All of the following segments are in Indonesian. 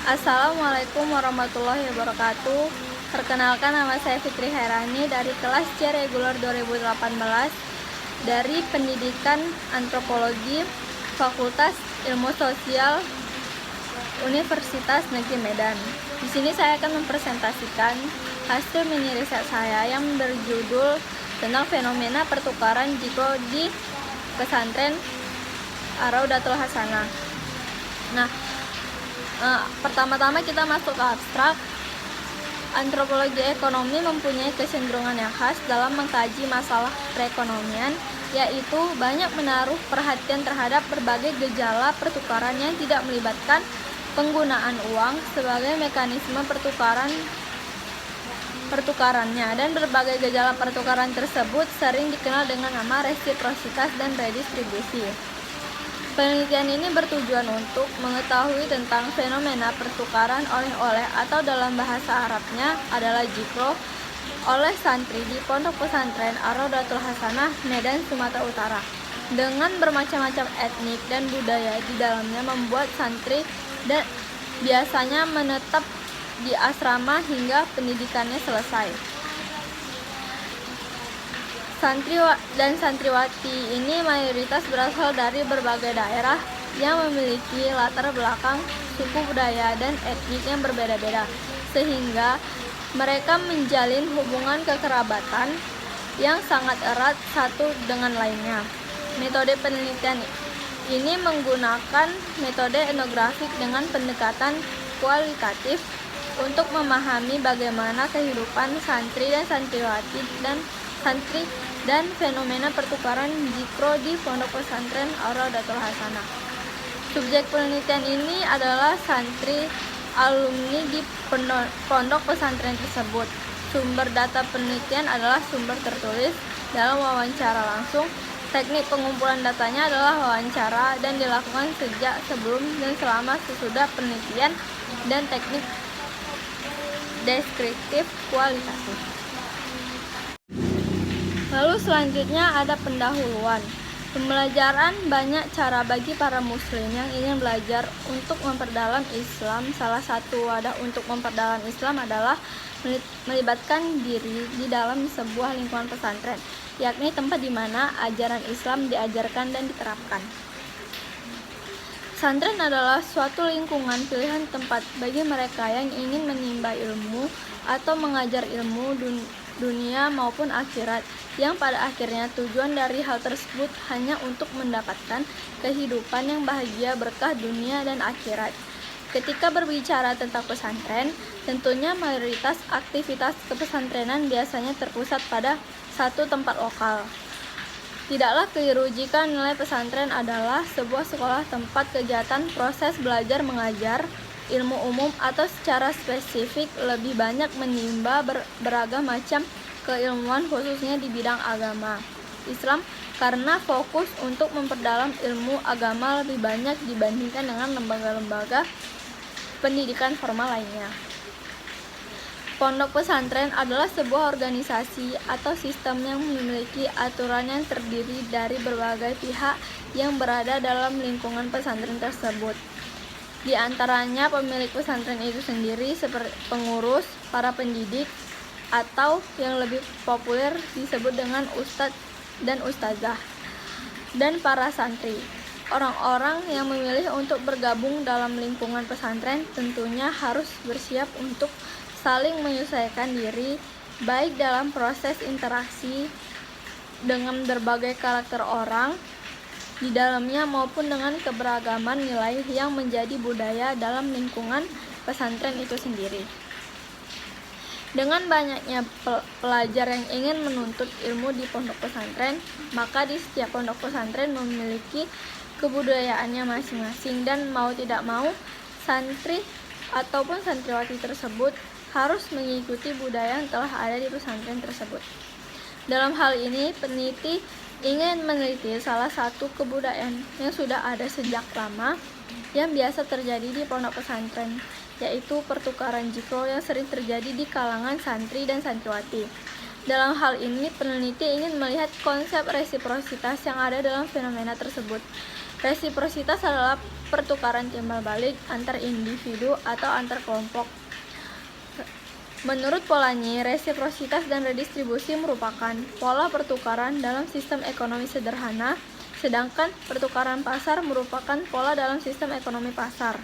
Assalamualaikum warahmatullahi wabarakatuh. Perkenalkan, nama saya Fitri Hairani dari kelas C reguler 2018 dari Pendidikan Antropologi Fakultas Ilmu Sosial Universitas Negeri Medan. Di sini saya akan mempresentasikan hasil mini riset saya yang berjudul tentang fenomena pertukaran jikro di pesantren Ar-Raudatul Hasanah. Pertama-tama kita masuk ke abstrak. Antropologi ekonomi mempunyai kecenderungan yang khas dalam mengkaji masalah perekonomian, yaitu banyak menaruh perhatian terhadap berbagai gejala pertukaran yang tidak melibatkan penggunaan uang sebagai mekanisme pertukarannya, dan berbagai gejala pertukaran tersebut sering dikenal dengan nama resiprositas dan redistribusi. Penelitian ini bertujuan untuk mengetahui tentang fenomena pertukaran oleh-oleh atau dalam bahasa Arabnya adalah jikro oleh santri di Pondok Pesantren Ar-Raudatul Hasanah, Medan, Sumatera Utara. Dengan bermacam-macam etnik dan budaya di dalamnya membuat santri dan biasanya menetap di asrama hingga pendidikannya selesai. Santri dan santriwati ini mayoritas berasal dari berbagai daerah yang memiliki latar belakang suku budaya dan etnik yang berbeda-beda, sehingga mereka menjalin hubungan kekerabatan yang sangat erat satu dengan lainnya. Metode penelitian ini menggunakan metode etnografik dengan pendekatan kualitatif untuk memahami bagaimana kehidupan santri dan santriwati dan fenomena pertukaran jikro di Pondok Pesantren Ar-Raudatul Hasanah. Subjek penelitian ini adalah santri alumni di pondok pesantren tersebut. Sumber data penelitian adalah sumber tertulis dalam wawancara langsung. Teknik pengumpulan datanya adalah wawancara dan dilakukan sejak sebelum dan selama sesudah penelitian, dan teknik deskriptif kualitatif. Lalu selanjutnya ada pendahuluan. Pembelajaran banyak cara bagi para muslim yang ingin belajar untuk memperdalam Islam. Salah satu wadah untuk memperdalam Islam adalah melibatkan diri di dalam sebuah lingkungan pesantren, yakni tempat di mana ajaran Islam diajarkan dan diterapkan. Pesantren adalah suatu lingkungan pilihan tempat bagi mereka yang ingin menimba ilmu atau mengajar ilmu dunia maupun akhirat, yang pada akhirnya tujuan dari hal tersebut hanya untuk mendapatkan kehidupan yang bahagia berkah dunia dan akhirat. Ketika berbicara tentang pesantren, tentunya mayoritas aktivitas kepesantrenan biasanya terpusat pada satu tempat lokal. Tidaklah keliru jika nilai pesantren adalah sebuah sekolah tempat kegiatan proses belajar mengajar ilmu umum atau secara spesifik lebih banyak menimba beragam macam keilmuan, khususnya di bidang agama Islam, karena fokus untuk memperdalam ilmu agama lebih banyak dibandingkan dengan lembaga-lembaga pendidikan formal lainnya. Pondok pesantren adalah sebuah organisasi atau sistem yang memiliki aturan yang terdiri dari berbagai pihak yang berada dalam lingkungan pesantren tersebut. Di antaranya pemilik pesantren itu sendiri, seperti pengurus, para pendidik, atau yang lebih populer disebut dengan ustadz dan ustazah, dan para santri. Orang-orang yang memilih untuk bergabung dalam lingkungan pesantren tentunya harus bersiap untuk saling menyesuaikan diri, baik dalam proses interaksi dengan berbagai karakter orang di dalamnya maupun dengan keberagaman nilai yang menjadi budaya dalam lingkungan pesantren itu sendiri. Dengan banyaknya pelajar yang ingin menuntut ilmu di pondok pesantren, maka di setiap pondok pesantren memiliki kebudayaannya masing-masing, dan mau tidak mau santri ataupun santriwati tersebut harus mengikuti budaya yang telah ada di pesantren tersebut. Dalam hal ini, peneliti ingin meneliti salah satu kebudayaan yang sudah ada sejak lama yang biasa terjadi di pondok pesantren, yaitu pertukaran jikro yang sering terjadi di kalangan santri dan santriwati. Dalam hal ini, peneliti ingin melihat konsep resiprositas yang ada dalam fenomena tersebut. Resiprositas adalah pertukaran timbal balik antar individu atau antar kelompok. Menurut Polanyi, resiprositas dan redistribusi merupakan pola pertukaran dalam sistem ekonomi sederhana, sedangkan pertukaran pasar merupakan pola dalam sistem ekonomi pasar.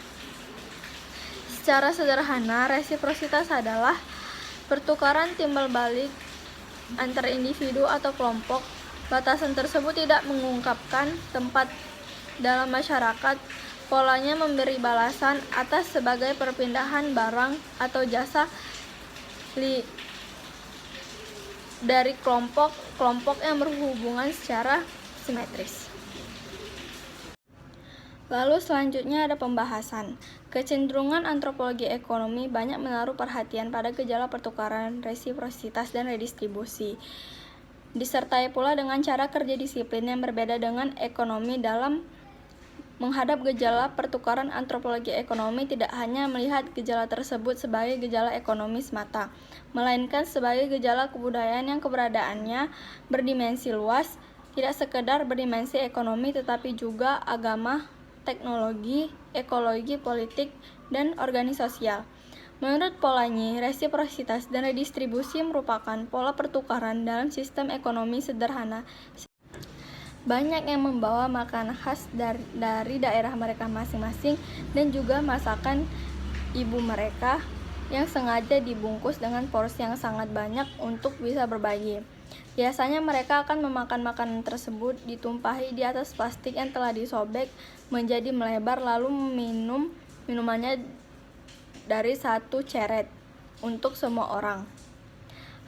Secara sederhana, resiprositas adalah pertukaran timbal balik antar individu atau kelompok. Batasan tersebut tidak mengungkapkan tempat dalam masyarakat. Polanya memberi balasan atas sebagai perpindahan barang atau jasa dari kelompok yang berhubungan secara simetris. Lalu selanjutnya ada pembahasan. Kecenderungan antropologi ekonomi banyak menaruh perhatian pada gejala pertukaran, resiprositas, dan redistribusi. Disertai pula dengan cara kerja disiplin yang berbeda dengan ekonomi. Dalam menghadap gejala pertukaran, antropologi ekonomi tidak hanya melihat gejala tersebut sebagai gejala ekonomi semata, melainkan sebagai gejala kebudayaan yang keberadaannya berdimensi luas, tidak sekedar berdimensi ekonomi tetapi juga agama, teknologi, ekologi, politik, dan organisasial. Menurut Polanyi, resiprositas dan redistribusi merupakan pola pertukaran dalam sistem ekonomi sederhana. Banyak yang membawa makanan khas dari daerah mereka masing-masing dan juga masakan ibu mereka yang sengaja dibungkus dengan porsi yang sangat banyak untuk bisa berbagi. Biasanya mereka akan memakan makanan tersebut ditumpahi di atas plastik yang telah disobek menjadi melebar, lalu meminum minumannya dari satu ceret untuk semua orang.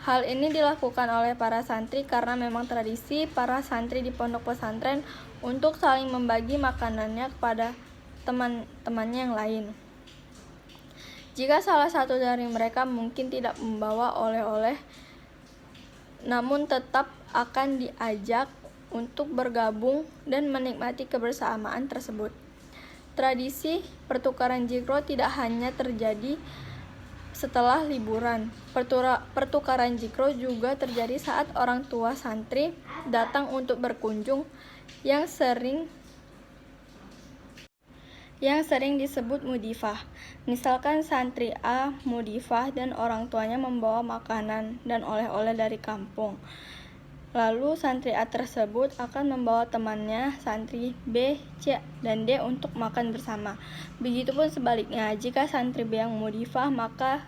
Hal ini dilakukan oleh para santri karena memang tradisi para santri di pondok pesantren untuk saling membagi makanannya kepada teman-temannya yang lain. Jika salah satu dari mereka mungkin tidak membawa oleh-oleh, namun tetap akan diajak untuk bergabung dan menikmati kebersamaan tersebut. Tradisi pertukaran jikro tidak hanya terjadi setelah liburan. Pertukaran jikro juga terjadi saat orang tua santri datang untuk berkunjung, yang sering disebut mudifah. Misalkan santri A mudifah dan orang tuanya membawa makanan dan oleh-oleh dari kampung. Lalu santri A tersebut akan membawa temannya santri B, C, dan D untuk makan bersama. Begitupun sebaliknya, jika santri B yang mudifah, maka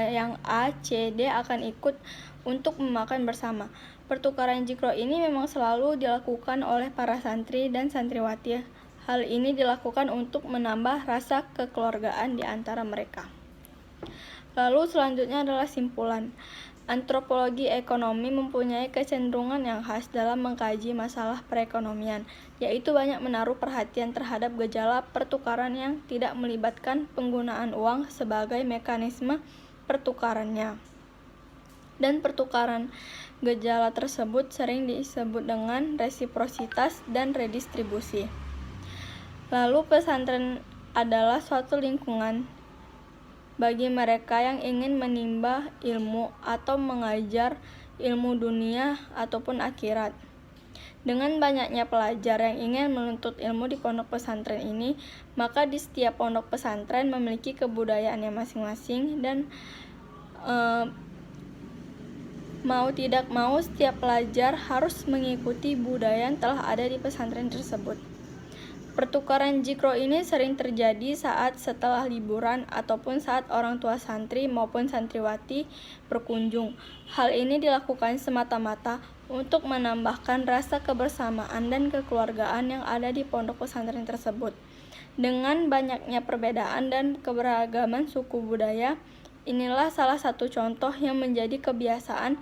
yang A, C, D akan ikut untuk memakan bersama. Pertukaran jikro ini memang selalu dilakukan oleh para santri dan santriwati. Hal ini dilakukan untuk menambah rasa kekeluargaan di antara mereka. Lalu selanjutnya adalah simpulan. Antropologi ekonomi mempunyai kecenderungan yang khas dalam mengkaji masalah perekonomian, yaitu banyak menaruh perhatian terhadap gejala pertukaran yang tidak melibatkan penggunaan uang sebagai mekanisme pertukarannya. Dan pertukaran gejala tersebut sering disebut dengan resiprositas dan redistribusi. Lalu pesantren adalah suatu lingkungan bagi mereka yang ingin menimba ilmu atau mengajar ilmu dunia ataupun akhirat. Dengan banyaknya pelajar yang ingin menuntut ilmu di pondok pesantren ini, maka di setiap pondok pesantren memiliki kebudayaannya masing-masing dan mau tidak mau setiap pelajar harus mengikuti budaya yang telah ada di pesantren tersebut. Pertukaran jikro ini sering terjadi saat setelah liburan ataupun saat orang tua santri maupun santriwati berkunjung. Hal ini dilakukan semata-mata untuk menambahkan rasa kebersamaan dan kekeluargaan yang ada di pondok pesantren tersebut. Dengan banyaknya perbedaan dan keberagaman suku budaya, inilah salah satu contoh yang menjadi kebiasaan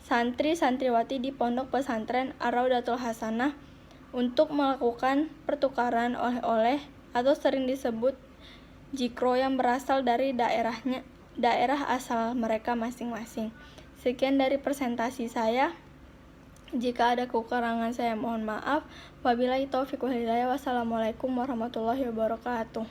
santri-santriwati di pondok pesantren Ar-Raudatul Hasanah untuk melakukan pertukaran oleh-oleh atau sering disebut jikro yang berasal dari daerah asal mereka masing-masing. Sekian dari presentasi saya. Jika ada kekurangan saya mohon maaf. Wabillahi taufiq wal hidayah. Wassalamualaikum warahmatullahi wabarakatuh.